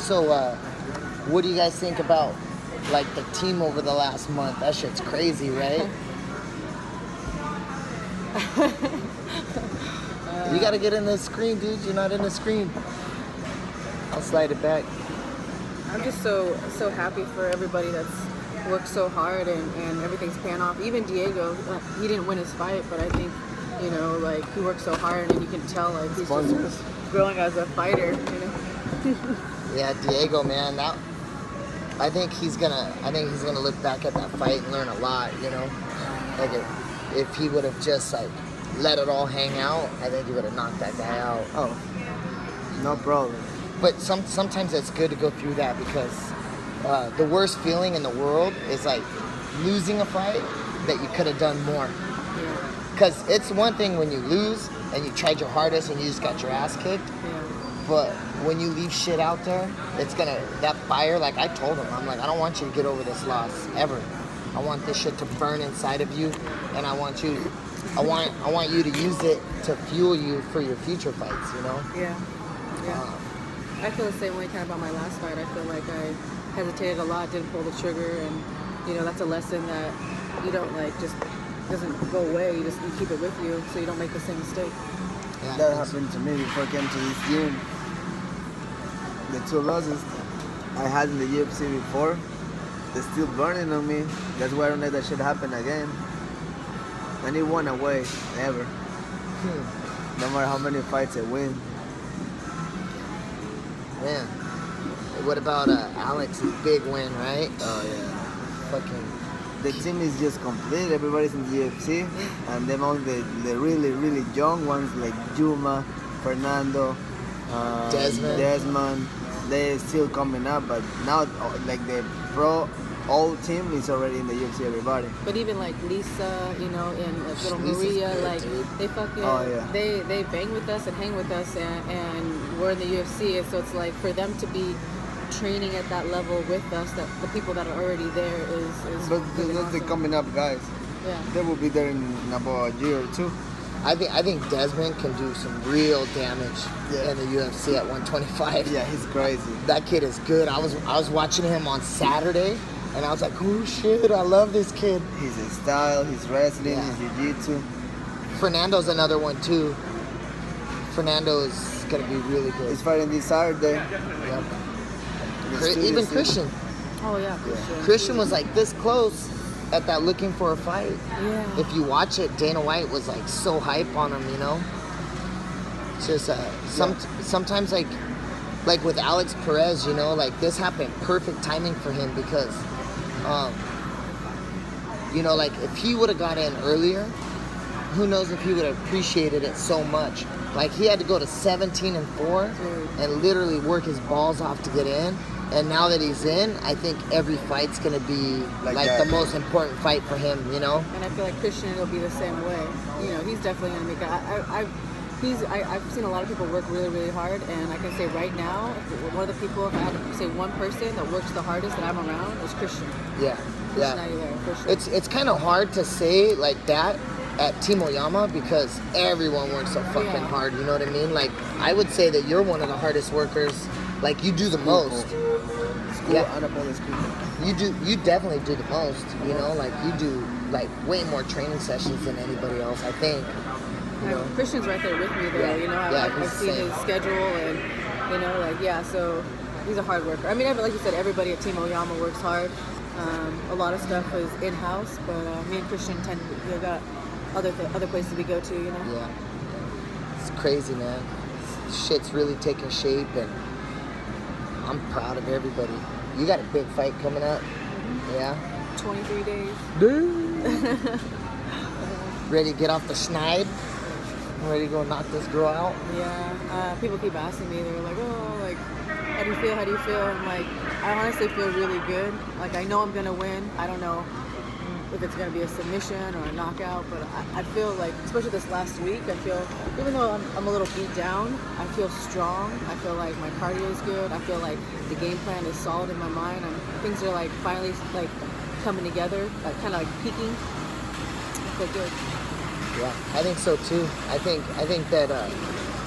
So, what do you guys think about, like, the team over the last month? That shit's crazy, right? You gotta get in the screen, dude. You're not in the screen. I'll slide it back. I'm just so happy for everybody that's worked so hard and everything's paying off. Even Diego, he didn't win his fight, but I think, you know, like, he worked so hard and you can tell, like, he's just growing as a fighter, you know. Yeah, Diego, man, I think he's gonna look back at that fight and learn a lot, you know. Like, if he would have just, like, let it all hang out, I think he would have knocked that guy out. Oh, no problem. But sometimes it's good to go through that, because the worst feeling in the world is, like, losing a fight that you could have done more. Because it's one thing when you lose and you tried your hardest and you just got your ass kicked. Yeah. But when you leave shit out there, it's gonna, that fire, like I told him, I'm like, I don't want you to get over this loss, ever. I want this shit to burn inside of you, and I want you to use it to fuel you for your future fights, you know? Yeah. I feel the same way kind of about my last fight. I feel like I hesitated a lot, didn't pull the trigger, and, you know, that's a lesson that you don't, like, just doesn't go away. You keep it with you so you don't make the same mistake. Yeah, that happened to me before I came to this gym. The 2 losses I had in the UFC before, they're still burning on me. That's why I don't let that shit happen again. I need one away, ever. No matter how many fights I win. Man, what about Alex's big win, right? Oh yeah. Fucking. The team is just complete. Everybody's in the UFC, and then all the really, really young ones like Juma, Fernando, Desmond, they're still coming up. But now, like, the pro old team is already in the UFC. Everybody. But even like Lisa, you know, and like little Maria, like they fucking they bang with us and hang with us, and we're in the UFC. And so it's like for them to be training at that level with us, that the people that are already there is But really they're awesome. coming up guys. Yeah. They will be there in about a year or 2. I think Desmond can do some real damage in the UFC at 125. Yeah, he's crazy. That kid is good. I was watching him on Saturday, and I was like, oh shit, I love this kid. His style, his wrestling, his jiu-jitsu. Fernando's another one too. Fernando's gonna be really good. He's fighting this Saturday. Yep. Even Christian. Oh yeah, Christian. Christian was like this close at that looking for a fight. Yeah. If you watch it, Dana White was like so hype on him, you know. It's just sometimes like with Alex Perez, you know, like this happened perfect timing for him because, you know, like if he would have got in earlier, who knows if he would have appreciated it so much. Like he had to go to 17-4 and literally work his balls off to get in. And now that he's in, I think every fight's gonna be like the most important fight for him, you know. And I feel like Christian will be the same way. You know, he's definitely gonna make it. I've seen a lot of people work really, really hard, and I can say right now, one of the people, if I had to say one person that works the hardest that I'm around, is Christian. Yeah, Christian Aguilera, for sure. It's kind of hard to say like that at Team Oyama because everyone works so fucking hard. You know what I mean? Like I would say that you're one of the hardest workers. Like you do the most. You definitely do the most. You know, like you do like way more training sessions than anybody else. I think. Christian's right there with me though. You know, I see his schedule and you know, like so he's a hard worker. I mean, like you said, everybody at Team Oyama works hard. A lot of stuff is in house, but me and Christian got other places we go to. You know. Yeah. It's crazy, man. Shit's really taking shape and. I'm proud of everybody. You got a big fight coming up. Mm-hmm. Yeah? 23 days. Dude. Ready to get off the schneid? Ready to go knock this girl out? Yeah. People keep asking me. They're like, oh, like, how do you feel? How do you feel? I'm like, I honestly feel really good. Like, I know I'm going to win. I don't know if it's going to be a submission or a knockout, but I feel like, especially this last week, I feel, even though I'm a little beat down, I feel strong. I feel like my cardio is good. I feel like the game plan is solid in my mind. Things are like finally like coming together, like kind of like peaking. I feel good. Yeah, I think so too. I think that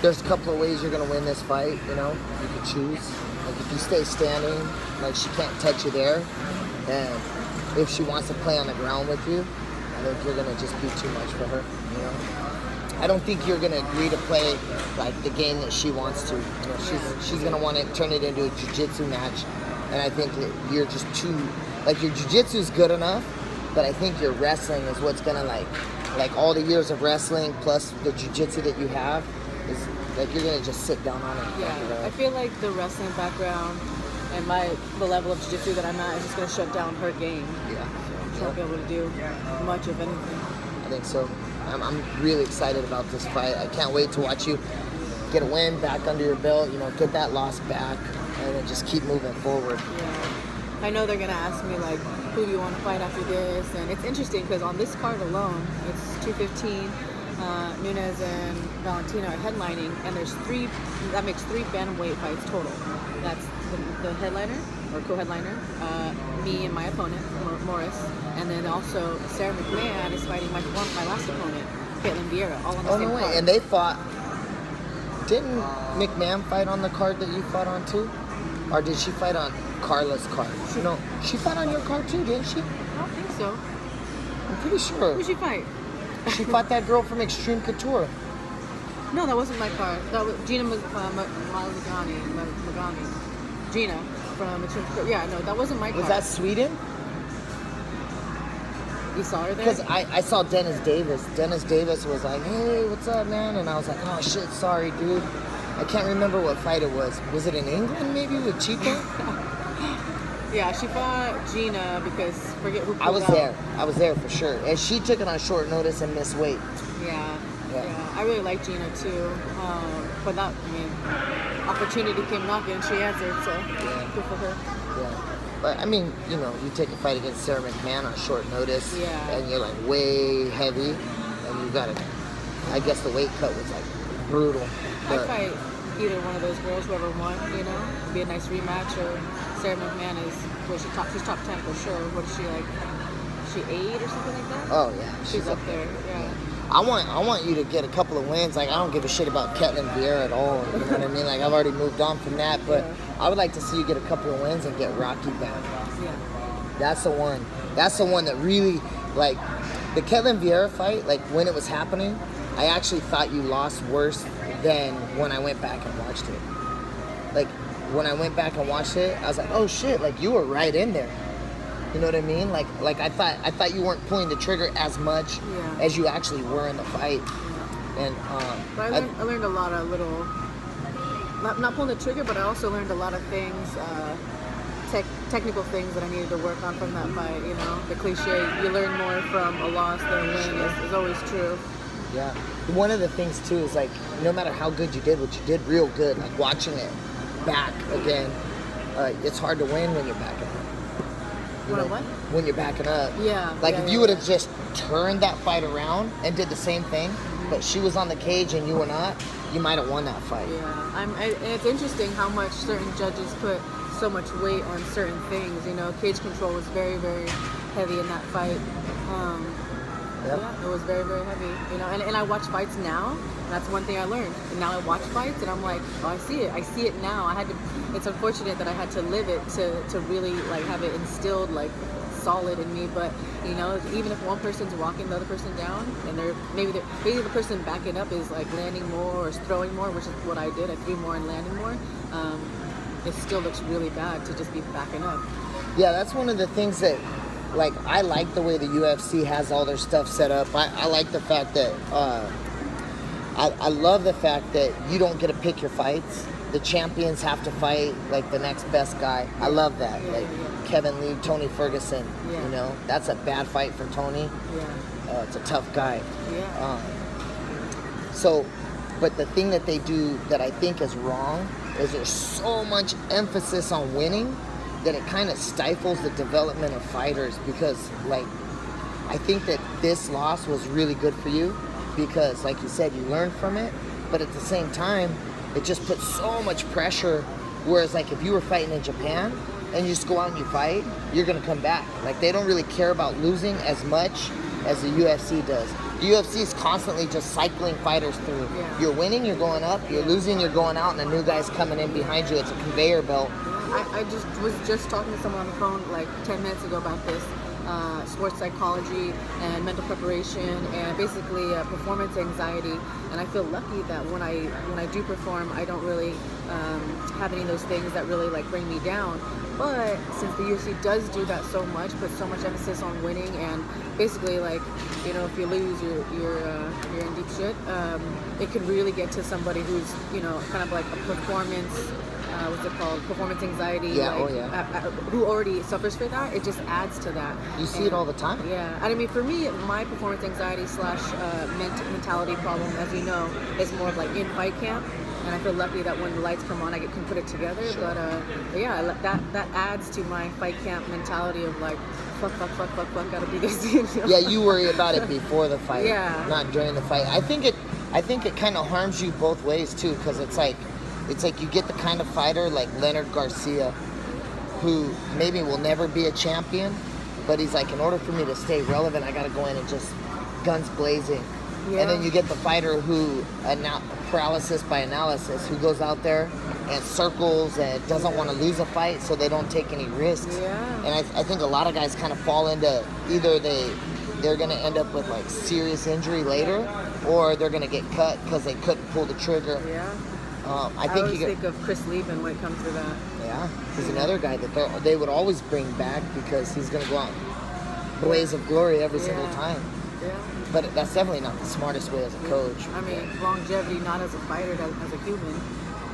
there's a couple of ways you're gonna win this fight. You know, you could choose, Like if you stay standing, like she can't touch you there. And if she wants to play on the ground with you, I think you're gonna just be too much for her. You know, I don't think you're gonna agree to play like the game that she wants to. You know, she's gonna want to turn it into a jiu-jitsu match, and I think that you're just too like your jiu-jitsu is good enough, but I think your wrestling is what's gonna like all the years of wrestling plus the jiu-jitsu that you have is like you're gonna just sit down on it. Yeah, I feel like the wrestling background and the level of jiu-jitsu that I'm at is just gonna shut down her game. Yeah. She won't be able to do much of anything. I think so. I'm really excited about this fight. I can't wait to watch you get a win back under your belt, you know, get that loss back, and then just keep moving forward. Yeah. I know they're going to ask me, like, who do you want to fight after this? And it's interesting because on this card alone, it's 215. Nunes and Valentino are headlining, and that makes three bantamweight fights total. That's the headliner, or co-headliner, me and my opponent, Morris, and then also Sarah McMahon is fighting my last opponent, Caitlin Vieira, all on the same card. And they fought, didn't McMahon fight on the card that you fought on too? Or did she fight on Carla's card? No, she fought on your card too, didn't she? I don't think so. I'm pretty sure. Who'd she fight? She fought that girl from Extreme Couture. No, that wasn't my card. That was Gina Magani. Gina from Extreme Couture. Yeah, no, that wasn't my card. Was that Sweden? You saw her there? Because I saw Dennis Davis. Dennis Davis was like, hey, what's up, man? And I was like, oh, shit, sorry, dude. I can't remember what fight it was. Was it in England, maybe, with Chito? Yeah, she fought Gina because forget who pulled I was out. there. I was there for sure. And she took it on short notice and missed weight. Yeah. I really like Gina too. But that, I mean, opportunity came knocking and she answered, so good for her. Yeah. But I mean, you know, you take a fight against Sarah McMahon on short notice, Yeah. and you're like way heavy, and you gotta. I guess the weight cut was like brutal. I'd fight either one of those girls, whoever won, you know, it'd be a nice rematch. Or Sarah McMahon she's top 10 for sure. What is she like? Is she 8 or something like that? Oh yeah, she's up there. Yeah. I want you to get a couple of wins. Like I don't give a shit about Caitlin Vieira at all. You know what I mean? Like I've already moved on from that, but I would like to see you get a couple of wins and get Rocky back. Yeah. That's the one. That's the one that really, like, the Caitlin Vieira fight. Like when it was happening, I actually thought you lost worse than when I went back and watched it. Like when I went back and watched it, I was like, oh shit! Like you were right in there. You know what I mean? Like I thought you weren't pulling the trigger as much as you actually were in the fight. Yeah. And but I learned a lot of little, not pulling the trigger, but I also learned a lot of things, technical things that I needed to work on from that fight. You know, the cliche, you learn more from a loss than a win is always true. Yeah. One of the things too is like, no matter how good you did, what you did real good, like watching it back again, it's hard to win when you're backing up. When you're backing up. Yeah. Like if you would have just turned that fight around and did the same thing, but she was on the cage and you were not, you might have won that fight. Yeah. And it's interesting how much certain judges put so much weight on certain things. You know, cage control was very, very heavy in that fight. Yeah, it was very, very heavy. You know, and I watch fights now. And that's one thing I learned. And now I watch fights, and I'm like, oh, I see it. I see it now. It's unfortunate that I had to live it to really like have it instilled like solid in me. But you know, even if one person's walking the other person down, and maybe the person backing up is like landing more or is throwing more, which is what I did. I threw more and landed more. It still looks really bad to just be backing up. Yeah, that's one of the things that. Like, I like the way the UFC has all their stuff set up. I like the fact that, I love the fact that you don't get to pick your fights. The champions have to fight, like, the next best guy. I love that. Kevin Lee, Tony Ferguson, you know. That's a bad fight for Tony. Yeah. It's a tough guy. Yeah. But the thing that they do that I think is wrong is there's so much emphasis on winning that it kind of stifles the development of fighters because, like, I think that this loss was really good for you because, like you said, you learned from it, but at the same time, it just puts so much pressure, whereas, like, if you were fighting in Japan and you just go out and you fight, you're going to come back. Like, they don't really care about losing as much as the UFC does. The UFC is constantly just cycling fighters through. Yeah. You're winning, you're going up. You're losing, you're going out, and a new guy's coming in behind you. It's a conveyor belt. I was just talking to someone on the phone like 10 minutes ago about this. Sports psychology and mental preparation and basically performance anxiety, and I feel lucky that when I do perform, I don't really have any of those things that really like bring me down. But since the UFC does do that so much, puts so much emphasis on winning, and basically like, you know, if you lose, you're in deep shit. It could really get to somebody who's, you know, kind of like a performance. What's it called? Performance anxiety. Yeah, like, who already suffers for that. It just adds to that. You see it all the time. Yeah, and I mean, for me, my performance anxiety slash mentality problem, as you know, is more of like in fight camp. And I feel lucky that when the lights come on, I can put it together. Sure. But yeah, that adds to my fight camp mentality of like, fuck, gotta do this. You know? Yeah, you worry about it before the fight, Yeah. not during the fight. I think it kind of harms you both ways too, because it's like you get the kind of fighter like Leonard Garcia, who maybe will never be a champion, but he's like, in order for me to stay relevant, I got to go in and just guns blazing. Yeah. And then you get the fighter who, paralysis by analysis, who goes out there and circles and doesn't want to lose a fight, so they don't take any risks. Yeah. And I think a lot of guys kind of fall into either they're going to end up with like serious injury later, or they're going to get cut because they couldn't pull the trigger. Yeah. I think of Chris Lieben when it comes to that. Yeah, he's another guy that they would always bring back because he's going to go out blaze of glory every single time. Yeah. But that's definitely not the smartest way as a coach. I mean, longevity, not as a fighter, as a human.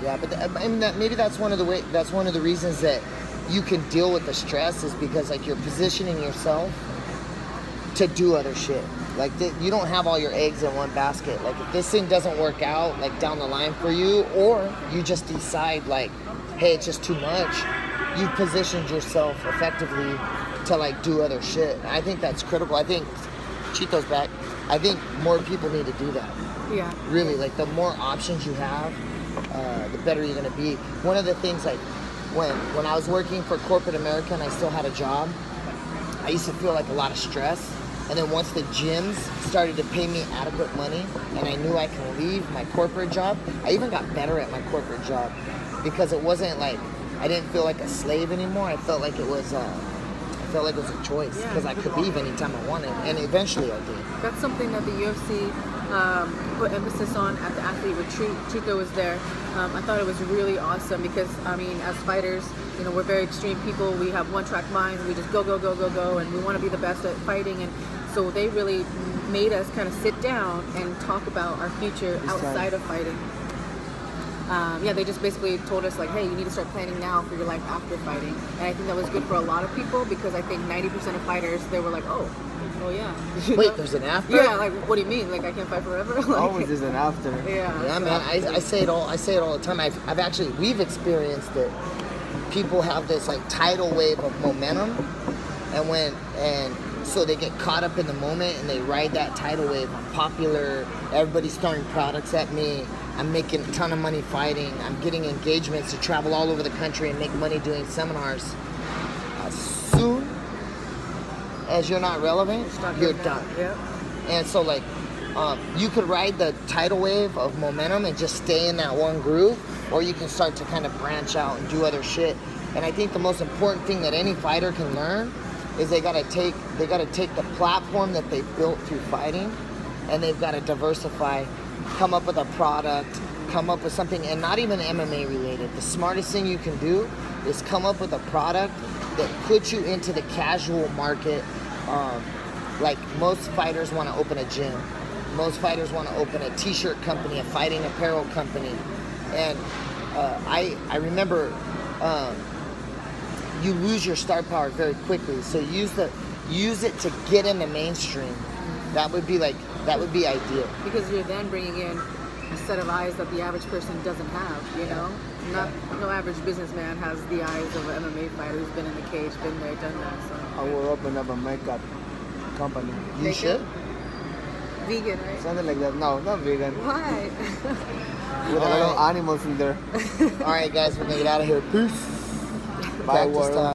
Yeah, but I mean, maybe that's one of the reasons that you can deal with the stress is because like you're positioning yourself to do other shit. Like you don't have all your eggs in one basket. Like if this thing doesn't work out like down the line for you, or you just decide like, hey, it's just too much, you've positioned yourself effectively to like do other shit. I think that's critical. I think Chito's back. I think more people need to do that. Yeah. Really, like the more options you have, the better you're gonna be. One of the things like when I was working for corporate America and I still had a job, I used to feel like a lot of stress. And then once the gyms started to pay me adequate money and I knew I can leave my corporate job, I even got better at my corporate job because it wasn't like, I didn't feel like a slave anymore. I felt like it was a choice because I could leave anytime I wanted, and eventually I did. That's something that the UFC put emphasis on at the athlete retreat. Chito was there. I thought it was really awesome because, I mean, as fighters, you know, we're very extreme people. We have one-track minds. We just go, and we want to be the best at fighting. And so they really made us kind of sit down and talk about our future outside of fighting. They just basically told us like, hey, you need to start planning now for your life after fighting. And I think that was good for a lot of people because I think 90% of fighters, they were like, oh yeah. Wait, there's an after? Yeah, like what do you mean? Like I can't fight forever? Like, always is an after. Yeah. Yeah, man. I say it all the time. We've experienced it. People have this like tidal wave of momentum, and so they get caught up in the moment and they ride that tidal wave. I'm popular. Everybody's throwing products at me. I'm making a ton of money fighting. I'm getting engagements to travel all over the country and make money doing seminars. As soon as you're not relevant, you're done. Yeah. And so like, you could ride the tidal wave of momentum and just stay in that one groove, or you can start to kind of branch out and do other shit. And I think the most important thing that any fighter can learn is they gotta take the platform that they built through fighting, and they've got to diversify, come up with a product, come up with something, and not even MMA related. The smartest thing you can do is come up with a product that puts you into the casual market. Like most fighters want to open a gym. Most fighters want to open a t-shirt company, a fighting apparel company. And I remember you lose your star power very quickly. So use it to get in the mainstream. That would be ideal. Because you're then bringing in a set of eyes that the average person doesn't have, you know? No average businessman has the eyes of an MMA fighter who's been in the cage, been there, done that. So I will open up a makeup company. You should. Vegan, right? Something like that. No, not vegan. Why? With a lot of animals in there. All right, guys, we're gonna get out of here. Peace. Bye, Practice world. time.